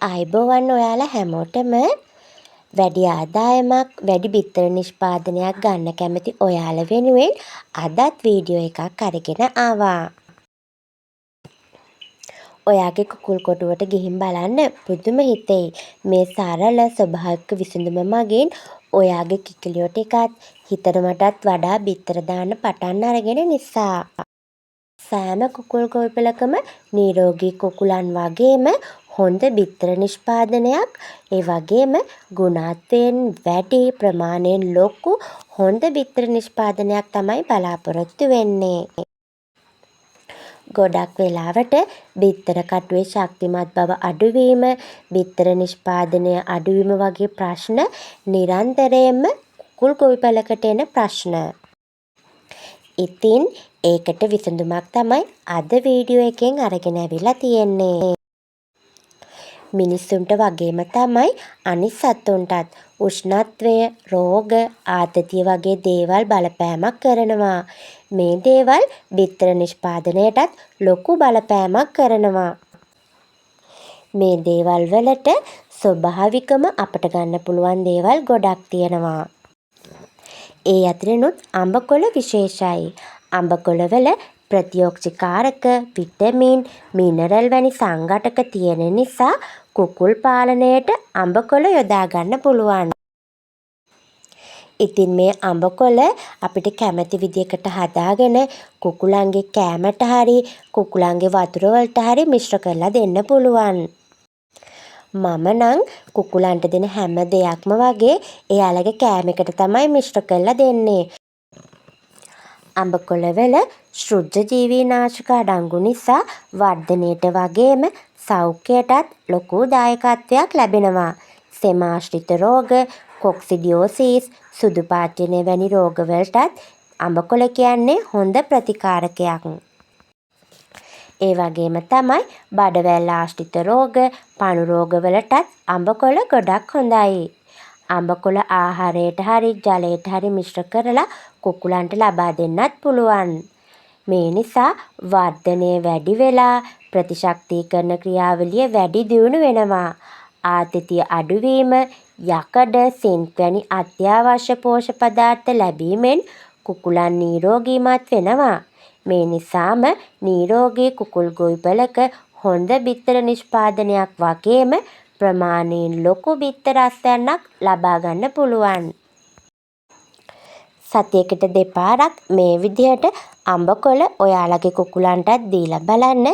ආයුබෝවන් ඔයාලා හැමෝටම වැඩි ආදායමක් වැඩි බිත්තර නිෂ්පාදනයක් ගන්න කැමති ඔයාලා වෙනුවෙන් අදත් වීඩියෝ එකක් අරගෙන ආවා. ඔයාගේ කුකුල් කොටුවට ගිහින් බලන්න පුදුම හිතෙයි. මේ සරල ස්වභාවික විසඳුම මගින් ඔයාගේ කිකිලියෝ ටිකත් හිතනවටත් වඩා බිත්තර දාන්න පටන් අරගෙන නිසා. සෑම කුකුල් ගොවිපලකම නිරෝගී කුකුලන් වගේම හොඳ බිත්තර නිෂ්පාදනයක් ඒ වගේම ගුණාත්වයෙන් වැඩි ප්‍රමාණයෙන් ලොකු හොඳ බිත්තර නිෂ්පාදනයක් තමයි බලාපොරොත්තු වෙන්නේ. ගොඩක් වෙලාවට බිත්තර කටුවේ ශක්තිමත් බව අඩුවීම, බිත්තර නිෂ්පාදනය අඩුවීම වගේ ප්‍රශ්න නිරන්තරයෙන්ම කුකුල් ගොවිපලකට එන ප්‍රශ්න. ඉතින් ඒකට විසඳුමක් තමයි අද වීඩියෝ එකෙන් අරගෙන ඇවිල්ලා තියෙන්නේ. මිනිස්සුන්ට වගේම තමයි අනිත් සතුන්ටත් උෂ්ණත්වය, රෝග, ආතතිය වගේ දේවල් බලපෑමක් කරනවා. මේ දේවල් බිත්තර නිෂ්පාදනයටත් ලොකු බලපෑමක් කරනවා. මේ දේවල් වලට ස්වභාවිකම අපට ගන්න පුළුවන් දේවල් ගොඩක් තියෙනවා. ඒ අතරිනුත් අඹකොළ විශේෂයි. අඹකොළවල ප්‍රතිඔක්සිකාරක, විටමින්, මිනරල් වැනි සංඝටක තියෙන නිසා කුකුල් පාලනයට අඹකොළ යොදා ගන්න පුළුවන්. ඉතින් මේ අඹකොළ අපිට කැමති විදිහකට හදාගෙන කුකුලන්ගේ කෑමට හරි කුකුලන්ගේ වතුර වලට හරි මිශ්‍ර කරලා දෙන්න පුළුවන්. මම නම් කුකුලන්ට දෙන හැම දෙයක්ම වගේ එයාලගේ කෑමකට තමයි මිශ්‍ර කරලා දෙන්නේ. අඹකොළවල ශුද්ධජීවී නාශක අඩංගු නිසා වර්ධනයට වගේම සෞඛ්‍යයටත් ලොකු දායකත්වයක් ලැබෙනවා. සෙමාශ්‍රිත රෝග, කොක්සිඩියෝසිස්, සුදු පාචනය වැනි රෝගවලටත් අඹකොළ කියන්නේ හොඳ ප්‍රතිකාරකයක්. ඒ වගේම තමයි බඩවැල් ආශ්‍රිත රෝග, පණු රෝගවලටත් අඹකොළ ගොඩක් හොඳයි. අඹකොළ ආහාරයට හරි ජලයට හරි මිශ්‍ර කරලා කුකුලන්ට ලබා දෙන්නත් පුළුවන්. මේ නිසා වර්ධනය වැඩි වෙලා ප්‍රතිශක්තිකරණ ක්‍රියාවලිය වැඩි දියුණු වෙනවා. ආතතිය අඩුවීම, යකඩ, සින්ක් වැනි අත්‍යවශ්‍ය පෝෂක පදාර්ථ ලැබීමෙන් කුකුලන් නිරෝගීමත් වෙනවා. මේ නිසාම නිරෝගී කුකුල් ගොවිපලක හොඳ බිත්තර නිෂ්පාදනයක් වගේම ප්‍රමාණයෙන් ලොකු බිත්තර අස්වැන්නක් ලබා ගන්න පුළුවන්. සතියකට දෙපාරක් මේ විදිහට අඹකොළ ඔයාලගේ කුකුලන්ටත් දීලා බලන්න.